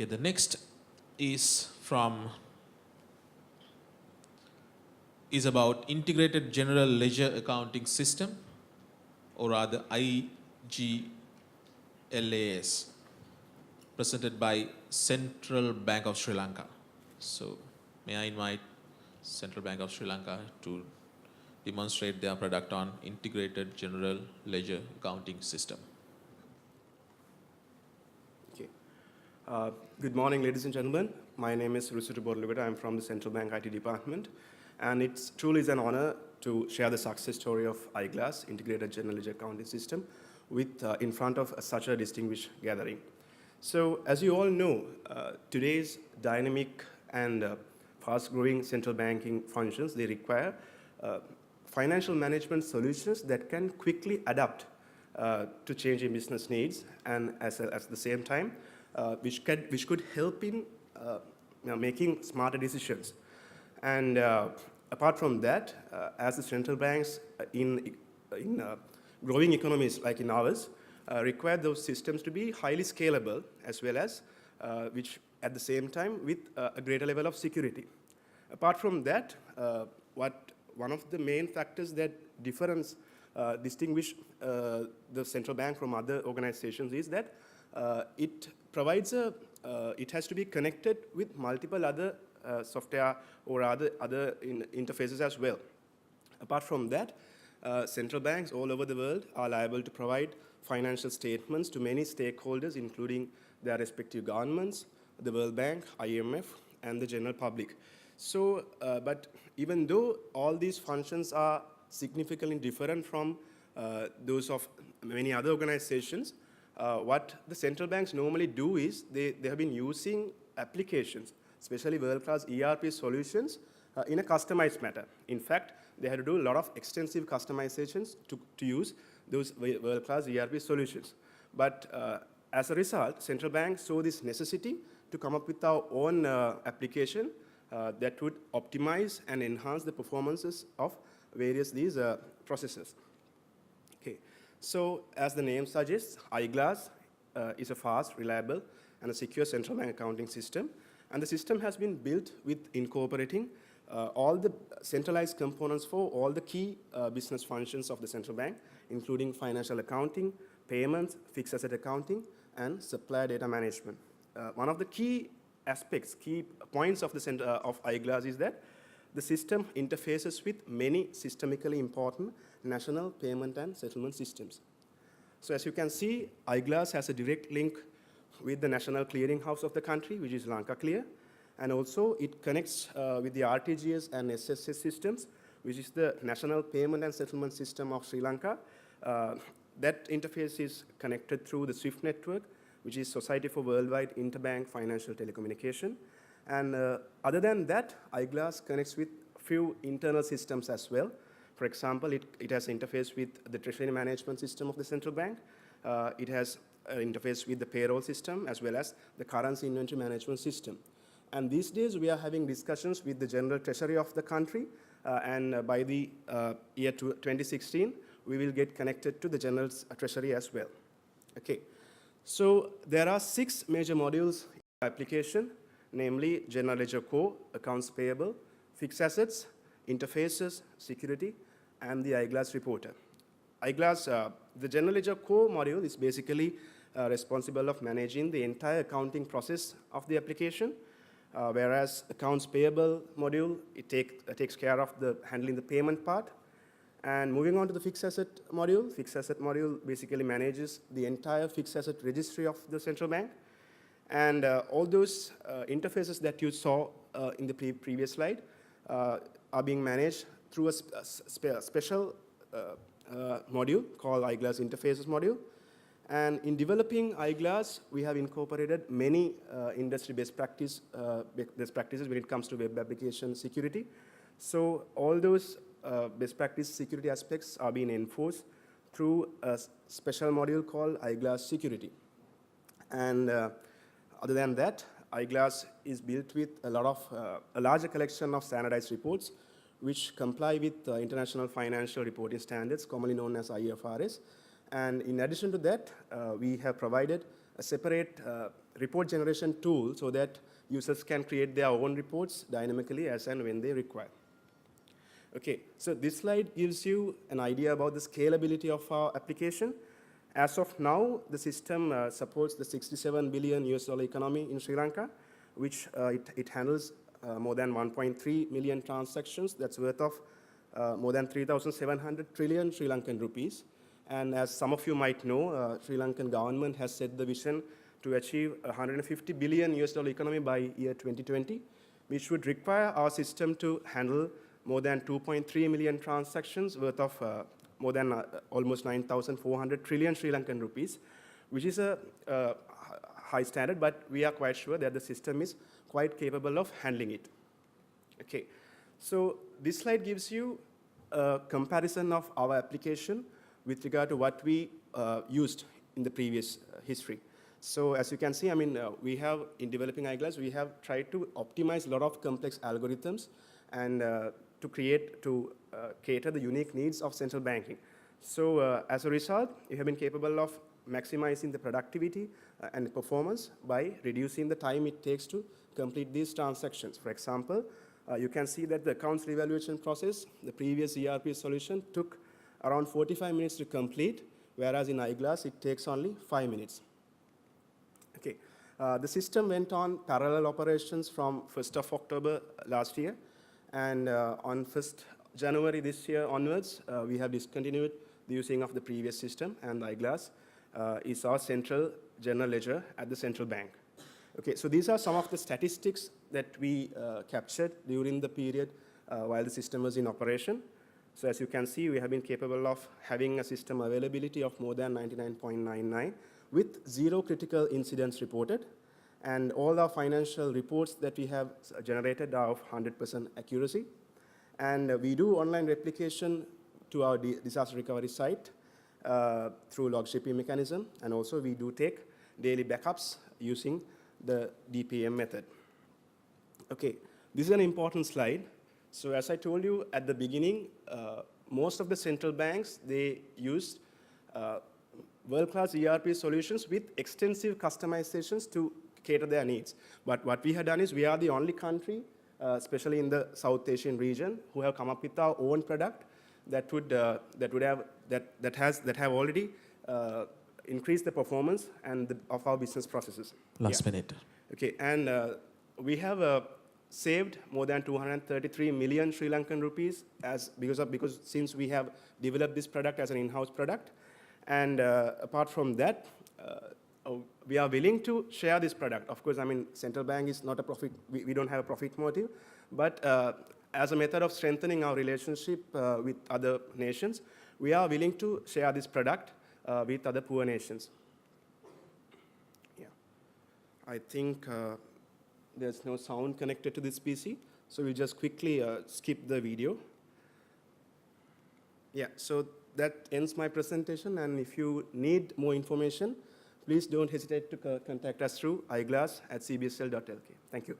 Okay, the next is about Integrated General Ledger Accounting System, or rather IGLAS, presented by Central Bank of Sri Lanka. So may I invite Central Bank of Sri Lanka to demonstrate their product on Integrated General Ledger Accounting System. Okay. Good morning, ladies and gentlemen. My name is Rusutu Borlugata. I'm from the Central Bank IT Department. And it truly is an honor to share the success story of iGlass, Integrated General Ledger Accounting System, in front of such a distinguished gathering. So as you all know, today's dynamic and fast-growing central banking functions, they require financial management solutions that can quickly adapt to changing business needs, and at the same time, which could help in making smarter decisions. And apart from that, as the central banks in growing economies like in ours, require those systems to be highly scalable, as well as which at the same time with a greater level of security. Apart from that, one of the main factors that distinguish the central bank from other organizations is that it provides it has to be connected with multiple other software or other interfaces as well. Apart from that, central banks all over the world are liable to provide financial statements to many stakeholders, including their respective governments, the World Bank, IMF, and the general public. So, but even though all these functions are significantly different from those of many other organizations, what the central banks normally do is they have been using applications, especially world-class ERP solutions, in a customized manner. In fact, they had to do a lot of extensive customizations to use those world-class ERP solutions. But as a result, central banks saw this necessity to come up with our own application that would optimize and enhance the performances of various these processes. Okay. So as the name suggests, iGlass is a fast, reliable, and a secure central bank accounting system. And the system has been built with incorporating all the centralized components for all the key business functions of the central bank, including financial accounting, payments, fixed asset accounting, and supplier data management. One of the key aspects, key points of iGlass is that the system interfaces with many systemically important national payment and settlement systems. So as you can see, iGlass has a direct link with the national clearing house of the country, which is Lanka Clear, and also it connects with the RTGS and SSS systems, which is the national payment and settlement system of Sri Lanka. That interface is connected through the SWIFT network, which is Society for Worldwide Interbank Financial Telecommunication. And other than that, iGlass connects with a few internal systems as well. For example, it has an interface with the treasury management system of the central bank. It has an interface with the payroll system, as well as the currency inventory management system. And these days, we are having discussions with the general treasury of the country. And by the year 2016, we will get connected to the general treasury as well. Okay. So there are 6 major modules in the application, namely General Ledger Core, Accounts Payable, Fixed Assets, Interfaces, Security, and the iGlass Reporter. iGlass, the General Ledger Core module is basically responsible of managing the entire accounting process of the application, whereas Accounts Payable module, it takes care of handling the payment part. And moving on to the fixed asset module basically manages the entire fixed asset registry of the central bank. And all those interfaces that you saw in the previous slide are being managed through a special module called iGlass Interfaces module. And in developing iGlass, we have incorporated many industry best practices when it comes to web application security. So all those best practice security aspects are being enforced through a special module called iGlass Security. And other than that, iGlass is built with a larger collection of standardized reports which comply with international financial reporting standards, commonly known as IFRS. And in addition to that, we have provided a separate report generation tool so that users can create their own reports dynamically as and when they require. Okay, so this slide gives you an idea about the scalability of our application. As of now, the system supports the 67 billion US dollar economy in Sri Lanka, which it handles more than 1.3 million transactions. That's worth of more than 3,700 trillion Sri Lankan rupees. And as some of you might know, Sri Lankan government has set the vision to achieve 150 billion US dollar economy by year 2020, which would require our system to handle more than 2.3 million transactions worth of more than almost 9,400 trillion Sri Lankan rupees, which is a high standard, but we are quite sure that the system is quite capable of handling it. Okay, so this slide gives you a comparison of our application with regard to what we used in the previous history. So as you can see, I mean, we have, in developing iGlass, we have tried to optimize a lot of complex algorithms and to cater the unique needs of central banking. So as a result, we have been capable of maximizing the productivity and performance by reducing the time it takes to complete these transactions. For example, you can see that the accounts revaluation process, the previous ERP solution took around 45 minutes to complete, whereas in iGlass, it takes only 5 minutes. Okay. The system went on parallel operations from 1st of October last year, and on 1st January this year onwards, we have discontinued the using of the previous system, and iGlass is our central general ledger at the central bank. Okay, so these are some of the statistics that we captured during the period while the system was in operation. So as you can see, we have been capable of having a system availability of more than 99.99 with 0 critical incidents reported. And all our financial reports that we have generated are of 100% accuracy. And we do online replication to our disaster recovery site through log shipping mechanism. And also we do take daily backups using the DPM method. Okay, this is an important slide. So as I told you at the beginning, most of the central banks, they use world-class ERP solutions with extensive customizations to cater their needs. But what we have done is we are the only country, especially in the South Asian region, who have come up with our own product that have already increased the performance and of our business processes. Last minute. Okay, and we have saved more than 233 million Sri Lankan rupees because since we have developed this product as an in-house product. And apart from that, we are willing to share this product. Of course, I mean, central bank is not a profit, we don't have a profit motive, but as a method of strengthening our relationship with other nations, we are willing to share this product with other poor nations. Yeah, I think there's no sound connected to this PC, so we'll just quickly skip the video. Yeah, so that ends my presentation, and if you need more information, please don't hesitate to contact us through iglass@cbsl.lk. Thank you.